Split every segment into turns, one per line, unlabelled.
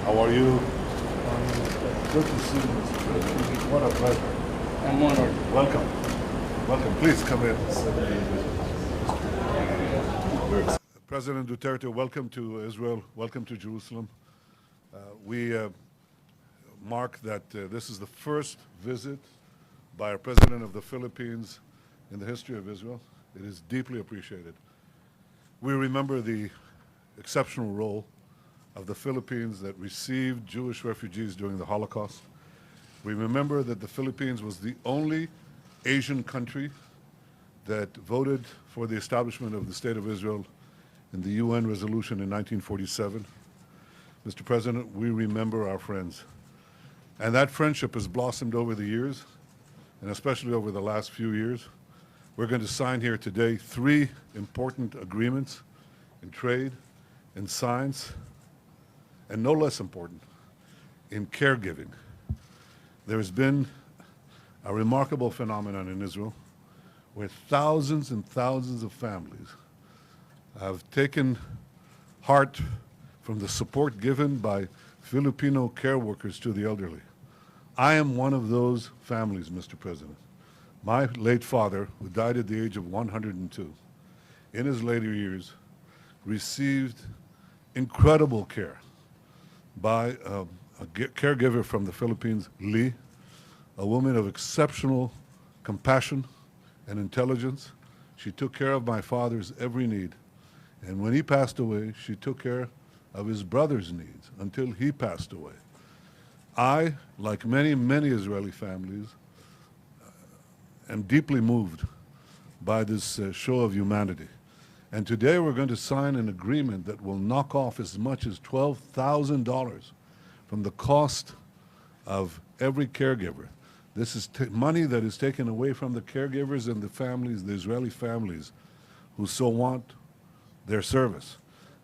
How are you? Good to see you, Mr. President. What a pleasure.
I'm honored.
Welcome. Welcome. Please come in. President Duterte, welcome to Israel. Welcome to Jerusalem. We mark that this is the first visit by a president of the Philippines in the history of Israel. It is deeply appreciated. We remember the exceptional role of the Philippines that received Jewish refugees during the Holocaust. We remember that the Philippines was the only Asian country that voted for the establishment of the State of Israel in the UN resolution in 1947. Mr. President, we remember our friends. And that friendship has blossomed over the years, and especially over the last few years. We're going to sign here today 3 important agreements in trade, in science, and no less important, in caregiving. There has been a remarkable phenomenon in Israel where thousands and thousands of families have taken heart from the support given by Filipino care workers to the elderly. I am one of those families, Mr. President. My late father, who died at the age of 102, in his later years, received incredible care by a caregiver from the Philippines, Lee, a woman of exceptional compassion and intelligence. She took care of my father's every need. And when he passed away, she took care of his brother's needs until he passed away. I, like many, many Israeli families, am deeply moved by this show of humanity. And today we're going to sign an agreement that will knock off as much as $12,000 from the cost of every caregiver. This is money that is taken away from the caregivers and the families, the Israeli families, who so want their service.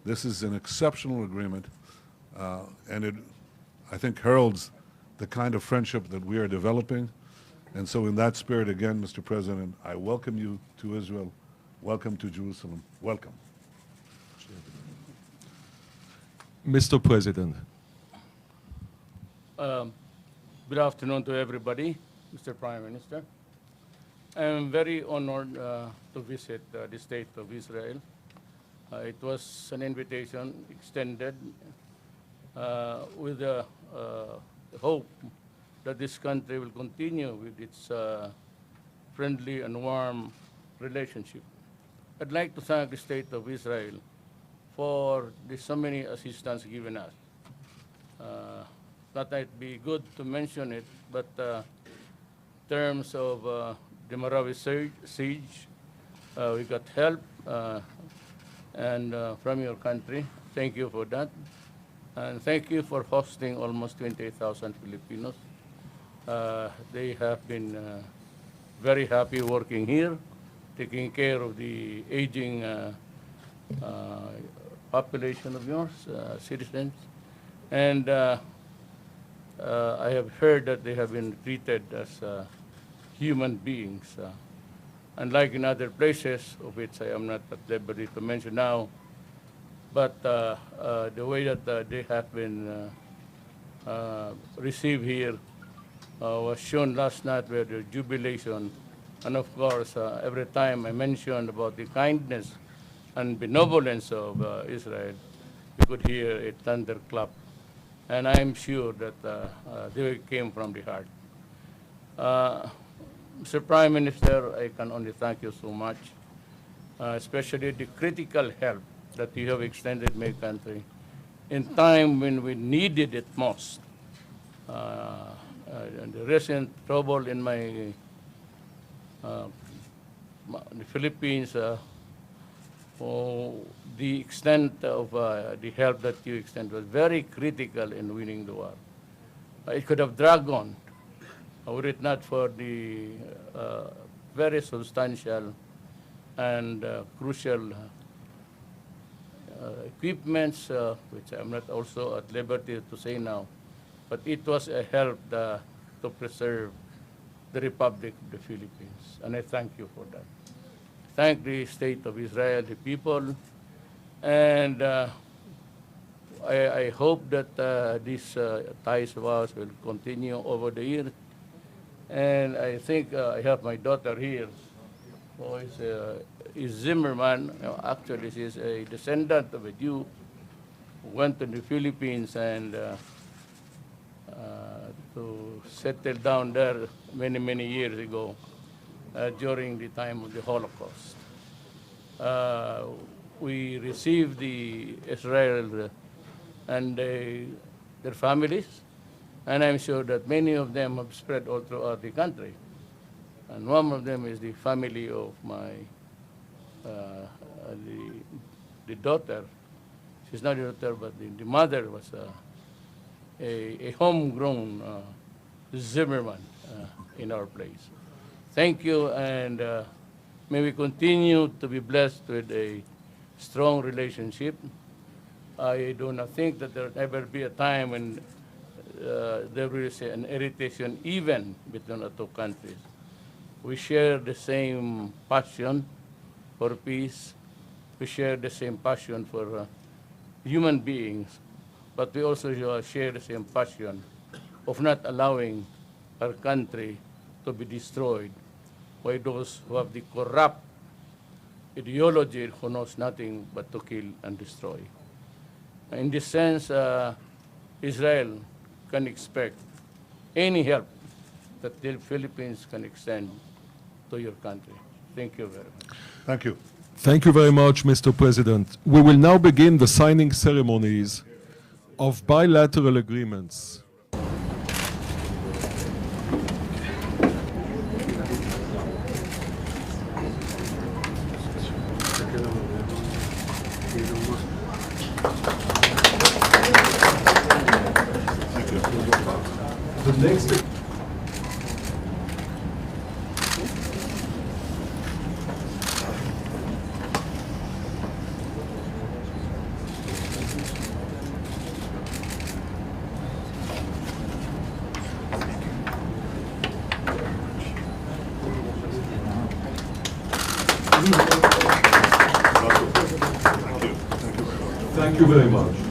This is an exceptional agreement, and it, I think, heralds the kind of friendship that we are developing. And so in that spirit, again, Mr. President, I welcome you to Israel. Welcome to Jerusalem. Welcome.
Mr. President.
Good afternoon to everybody, Mr. Prime Minister. I am very honored to visit the State of Israel. It was an invitation extended with the hope that this country will continue with its friendly and warm relationship. I'd like to thank the State of Israel for the so many assistance given us. That might be good to mention it, but in terms of the Marawi siege, we got help and from your country. Thank you for that. And thank you for hosting almost 28,000 Filipinos. They have been very happy working here, taking care of the aging population of yours, citizens. And I have heard that they have been treated as human beings. Unlike in other places, of which I am not at liberty to mention now, but the way that they have been received here was shown last night with the jubilation. And of course, every time I mentioned about the kindness and benevolence of Israel, you could hear a thunderclap. And I'm sure that they came from the heart. Mr. Prime Minister, I can only thank you so much, especially the critical help that you have extended my country in time when we needed it most. And the recent trouble in the Philippines, the extent of the help that you extended was very critical in winning the war. It could have dragged on, were it not for the very substantial and crucial equipments, which I'm not also at liberty to say now, but it was a help to preserve the Republic of the Philippines, and I thank you for that. Thank the State of Israel, the people, and I hope that these ties of ours will continue over the years. And I think I have my daughter here, who is Zimmerman. Actually, she's a descendant of a Jew who went to the Philippines and to settle down there many, many years ago during the time of the Holocaust. We received the Israel and their families, and I'm sure that many of them have spread all throughout the country. And one of them is the family of my the daughter. She's not the daughter, but the mother was a homegrown Zimmerman in our place. Thank you, and may we continue to be blessed with a strong relationship. I do not think that there will ever be a time when there is an irritation even between the two countries. We share the same passion for peace. We share the same passion for human beings, but we also share the same passion of not allowing our country to be destroyed by those who have the corrupt ideology who knows nothing but to kill and destroy. In this sense, Israel can expect any help that the Philippines can extend to your country. Thank you very much.
Thank you.
Thank you very much, Mr. President. We will now begin the signing ceremonies of bilateral agreements. The next Thank you very much.